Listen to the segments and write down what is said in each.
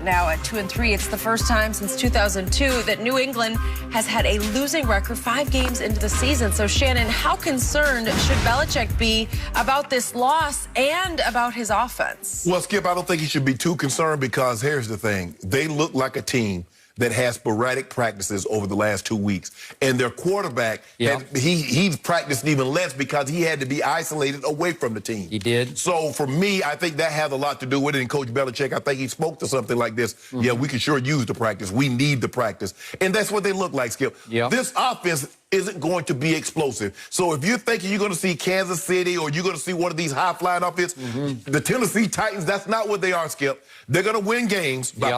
now at 2-3. It's the first time since 2002 that New England has had a losing record 5 games into the season. So, Shannon, how concerned should Belichick be about this loss and about his offense? Well, Skip, I don't think he should be too concerned because here's the thing. They look like a team that has sporadic practices over the last 2 weeks. And their quarterback, he's practiced even less because he had to be isolated away from the team. He did. So for me, I think that has a lot to do with it. And Coach Belichick, I think he spoke to something like this. Yeah, we can sure use the practice. We need the practice. And that's what they look like, Skip. This offense isn't going to be explosive. So if you're thinking you're going to see Kansas City or you're going to see one of these high-flying offenses, the Tennessee Titans, that's not what they are, Skip. They're going to win games by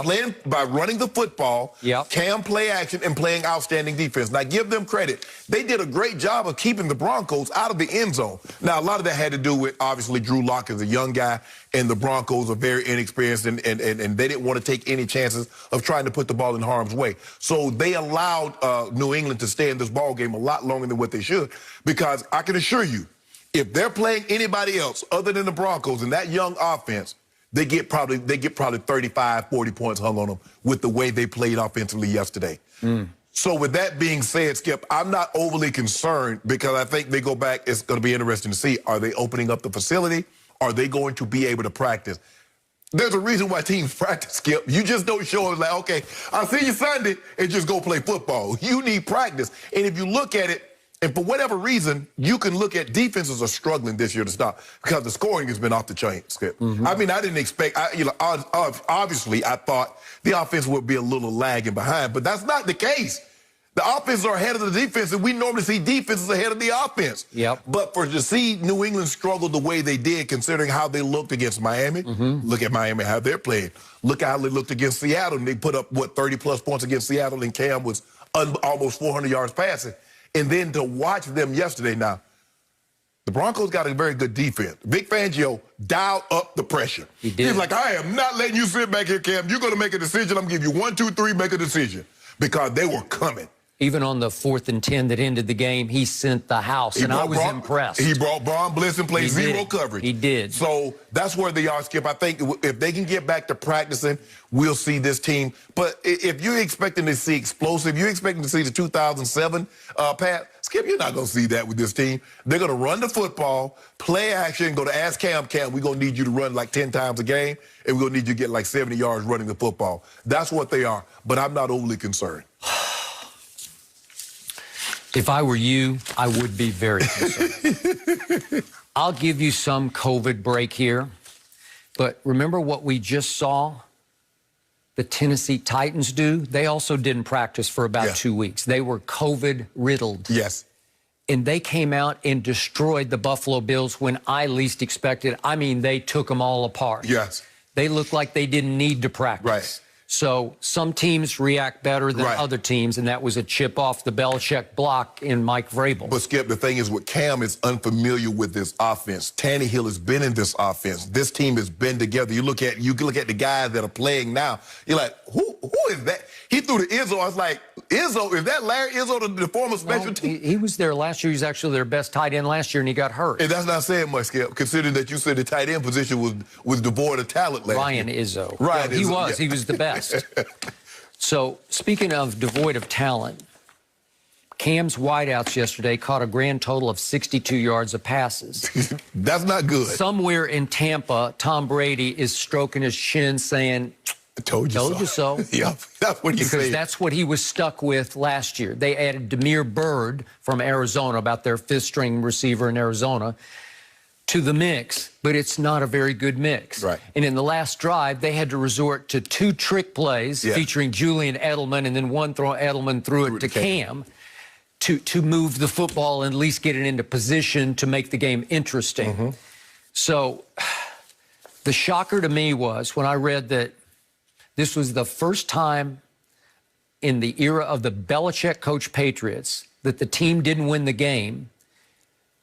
running the football, Cam play action, and playing outstanding defense. Now, give them credit. They did a great job of keeping the Broncos out of the end zone. Now, a lot of that had to do with, obviously, Drew Lock is a young guy, and the Broncos are very inexperienced, and they didn't want to take any chances of trying to put the ball in harm's way. So they allowed New England to stay in this ball game a lot longer than what they should, because I can assure you, if they're playing anybody else other than the Broncos in that young offense, they get probably 35, 40 points hung on them with the way they played offensively yesterday. So with that being said, Skip, I'm not overly concerned because I think they go back. It's going to be interesting to see. Are they opening up the facility? Are they going to be able to practice? There's a reason why teams practice, Skip. You just don't show it like, okay, I'll see you Sunday and just go play football. You need practice. And if you look at it, and for whatever reason, you can look at defenses are struggling this year to stop because the scoring has been off the chain, Skip. I mean, I didn't expect, obviously, I thought the offense would be a little lagging behind, but that's not the case. The offenses are ahead of the defense, and we normally see defenses ahead of the offense. But to see New England struggle the way they did, considering how they looked against Miami, look at Miami, how they're playing. Look how they looked against Seattle, and they put up, 30-plus points against Seattle, and Cam was almost 400 yards passing. And then to watch them yesterday now, the Broncos got a very good defense. Vic Fangio dialed up the pressure. He did. He's like, I am not letting you sit back here, Cam. You're going to make a decision. I'm going to give you 1, 2, 3, make a decision. Because they were coming. Even on the 4th and 10 that ended the game, he sent the house, and I was impressed. He brought Braun Bliss and played zero coverage. He did. So that's where they are, Skip. I think if they can get back to practicing, we'll see this team. But if you're expecting to see explosive, you're expecting to see the 2007 Pat, Skip, you're not going to see that with this team. They're going to run the football, play action, go to ask Cam, we're going to need you to run like 10 times a game, and we're going to need you to get like 70 yards running the football. That's what they are. But I'm not overly concerned. If I were you, I would be very concerned. I'll give you some COVID break here, but remember what we just saw the Tennessee Titans do? They also didn't practice for about 2 weeks. They were COVID-riddled. And they came out and destroyed the Buffalo Bills when I least expected. I mean, they took them all apart. They looked like they didn't need to practice. So some teams react better than other teams, and that was a chip off the Belichick block in Mike Vrabel. But, Skip, the thing is with Cam is unfamiliar with this offense. Tannehill has been in this offense. This team has been together. You look at the guys that are playing now. You're like, who is that? He threw to Izzo. I was like, Izzo, is that Larry Izzo, the former special team? He was there last year. He was actually their best tight end last year, and he got hurt. And that's not saying much, Skip, considering that you said the tight end position was devoid of talent last Ryan year. Izzo. Ryan He Izzo, was. He was the best. So, speaking of devoid of talent, Cam's wideouts yesterday caught a grand total of 62 yards of passes. That's not good. Somewhere in Tampa, Tom Brady is stroking his chin saying, I told you so. That's what he said. Because that's what he was stuck with last year. They added Damiere Byrd from Arizona, about their 5th-string receiver in Arizona, to the mix, but it's not a very good mix. And in the last drive, they had to resort to 2 trick plays featuring Julian Edelman, and then one throw Edelman threw it to Cam to move the football and at least get it into position to make the game interesting. So the shocker to me was when I read that this was the first time in the era of the Belichick coach Patriots that the team didn't win the game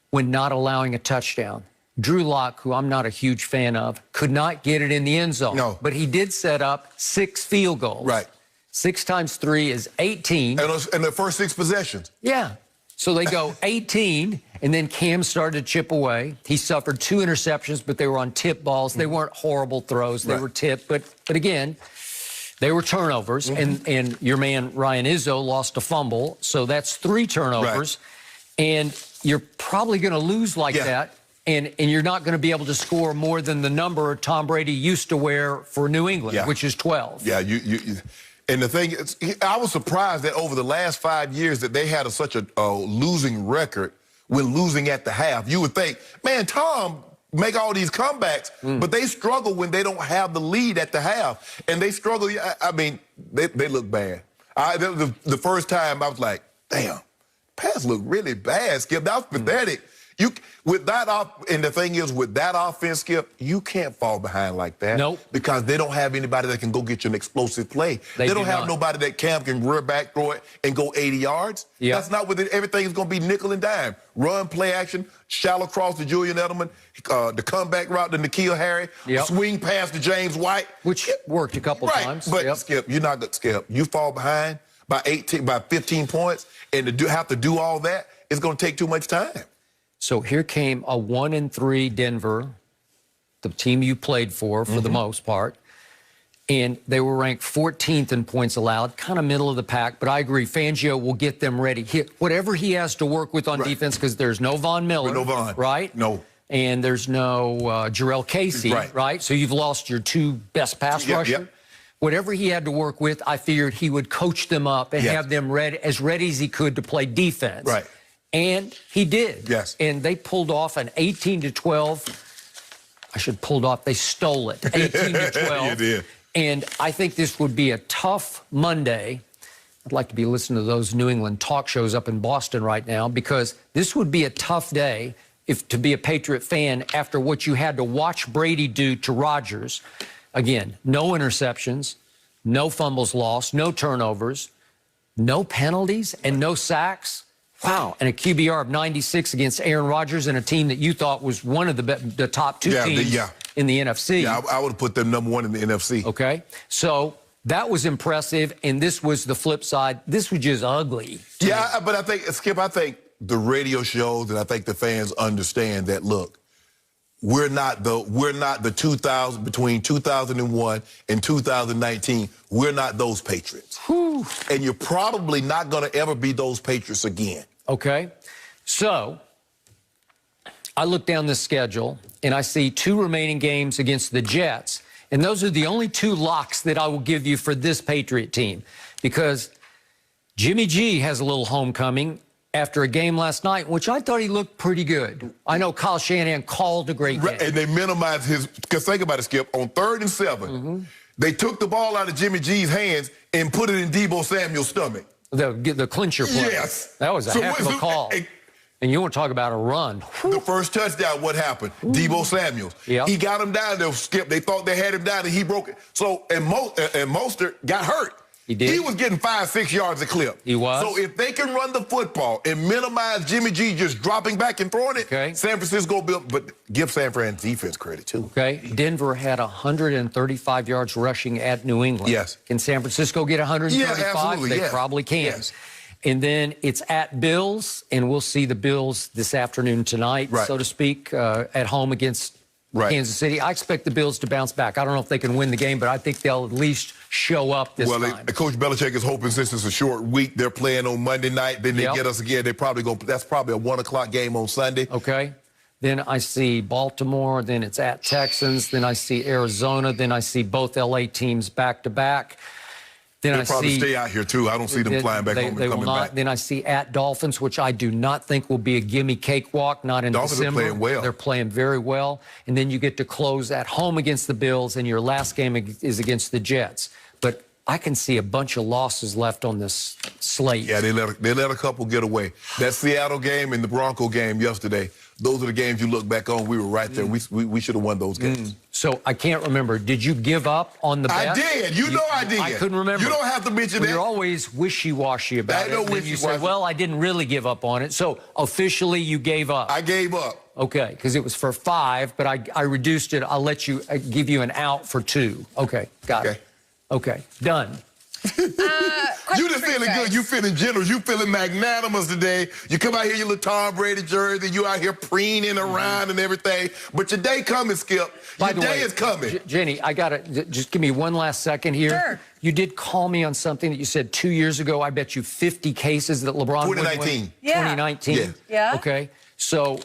when not allowing a touchdown. Drew Lock, who I'm not a huge fan of, could not get it in the end zone. But he did set up 6 field goals. 6 times 3 is 18. And the first 6 possessions. So they go 18, and then Cam started to chip away. He suffered 2 interceptions, but they were on tip balls. They weren't horrible throws. They were tipped. But again, They were turnovers, and your man Ryan Izzo lost a fumble, so that's 3 turnovers, and you're probably going to lose like that, and you're not going to be able to score more than the number Tom Brady used to wear for New England, which is 12. Yeah, and the thing is, I was surprised that over the last 5 years that they had such a losing record when losing at the half. You would think, man, Tom make all these comebacks, but they struggle when they don't have the lead at the half. And they struggle. I mean, they look bad. The first time I was like, damn, pass look really bad, Skip. That was pathetic. And the thing is, with that offense, Skip, you can't fall behind like that. Nope. Because they don't have anybody that can go get you an explosive play. They don't have nobody that can rear back, throw it, and go 80 yards. That's not what everything is going to be nickel and dime. Run, play action, shallow cross to Julian Edelman, the comeback route to N'Keal Harry, swing pass to James White. Which worked a couple times. But, Skip, you're not good, Skip. You fall behind by 15 points, and to have to do all that, it's going to take too much time. So here came a 1-3 Denver, the team you played for the most part, and they were ranked 14th in points allowed, kind of middle of the pack. But I agree, Fangio will get them ready. Whatever he has to work with on defense, because there's no Von Miller, right? No. And there's no Jarrell Casey, right? So you've lost your 2 best pass rushers. Whatever he had to work with, I figured he would coach them up and have them ready as he could to play defense. And he did. And they pulled off an 18-12. They stole it. 18-12. You did. And I think this would be a tough Monday. I'd like to be listening to those New England talk shows up in Boston right now, because this would be a tough day to be a Patriot fan after what you had to watch Brady do to Rodgers. Again, no interceptions, no fumbles lost, no turnovers, no penalties, and no sacks. Wow, and a QBR of 96 against Aaron Rodgers and a team that you thought was one of the top 2 teams in the NFC. Yeah, I would have put them number 1 in the NFC. Okay, so that was impressive, and this was the flip side. This was just ugly. Yeah, but I think, Skip, the radio shows and I think the fans understand that, look, we're not the 2000, between 2001 and 2019, we're not those Patriots. Whew. And you're probably not going to ever be those Patriots again. Okay. So I look down the schedule and I see 2 remaining games against the Jets. And those are the only 2 locks that I will give you for this Patriot team, because Jimmy G has a little homecoming after a game last night, which I thought he looked pretty good. I know Kyle Shanahan called a great game. And they minimized his, because think about it, Skip, on 3rd and 7, they took the ball out of Jimmy G's hands and put it in Deebo Samuel's stomach. The clincher play. Yes. That was a heck of a call. And you want to talk about a run. The first touchdown, what happened? Deebo Samuel. He got him down there, Skip. They thought they had him down, and he broke it. So, and Mostert got hurt. He did. He was getting 5-6 yards a clip. He was. So if they can run the football and minimize Jimmy G just dropping back and throwing it, San Francisco built, but give San Fran defense credit too. Okay. Denver had 135 yards rushing at New England. Yes. Can San Francisco get 135? Yeah, absolutely. They probably can. Yes. And then it's at Bills, and we'll see the Bills this afternoon tonight, so to speak, at home against Kansas City. I expect the Bills to bounce back. I don't know if they can win the game, but I think they'll at least show up this time. Coach Belichick is hoping, since it's a short week, they're playing on Monday night. Then they get us again. They probably go. That's probably a 1 o'clock game on Sunday. Okay. Then I see Baltimore. Then it's at Texans. Then I see Arizona. Then I see both LA teams back to back. Then They'll probably stay out here, too. I don't see them flying back home and coming back. Then I see at Dolphins, which I do not think will be a gimme cakewalk, not in Dolphins December. are playing well. They're playing very well. And then you get to close at home against the Bills, and your last game is against the Jets. But I can see a bunch of losses left on this slate. Yeah, they let a couple get away. That Seattle game and the Bronco game yesterday, those are the games you look back on. We were right there. We should have won those games. So I can't remember. Did you give up on the bet? I did. You know I did. I couldn't remember. You don't have to mention that. You're always wishy-washy about it. I know You said, well, I didn't really give up on it. So officially you gave up. I gave up. Okay, because it was for 5, but I reduced it. I'll let you give you an out for 2. Okay, got it. Okay, done. You just feeling good. You feeling generous. You feeling magnanimous today. You come out here, your little Tom Brady jersey. You out here preening around and everything. But your day coming, Skip. Your day is coming. Jenny, I got to just give me one last second here. Sure. You did call me on something that you said 2 years ago. I bet you 50 cases that LeBron 2019. Yeah. 2019. Yeah. Okay. So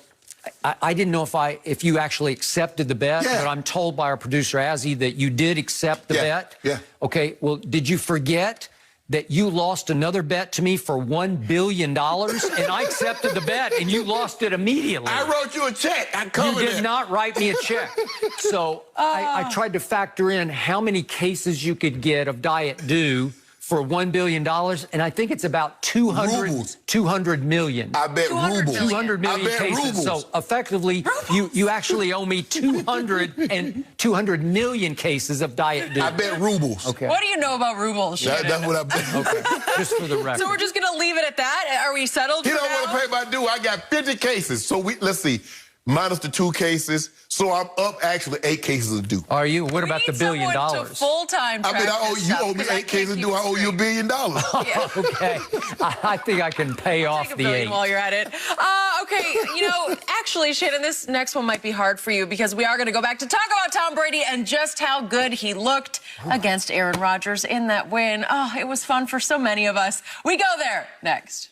I didn't know if you actually accepted the bet, but I'm told by our producer, Azzy, that you did accept the bet. Yeah. Okay. Well, did you forget that you lost another bet to me for $1 billion, and I accepted the bet, and you lost it immediately? I wrote you a check. I covered it. You did not write me a check. So I tried to factor in how many cases you could get of Diet Dew for $1 billion, and I think it's about 200 million. I bet rubles. 200 million cases. So effectively, you actually owe me 200 million cases of Diet Dew. I bet rubles. Okay. What do you know about rubles, Shannon? That's what I bet. Okay. Just for the record. So we're just going to leave it at that? Are we settled? He don't want to pay my due. I got 50 cases. So let's see. Minus the 2 cases, so I'm up actually 8 cases of due. Are you? What about the $1 billion? To full-time track you owe me 8 cases of due. I owe you $1 billion. Yeah. Okay, I think I can pay off the 8 while you're at it. Okay, actually, Shannon, this next one might be hard for you because we are going to go back to talk about Tom Brady and just how good he looked against Aaron Rodgers in that win. Oh, it was fun for so many of us. We go there next.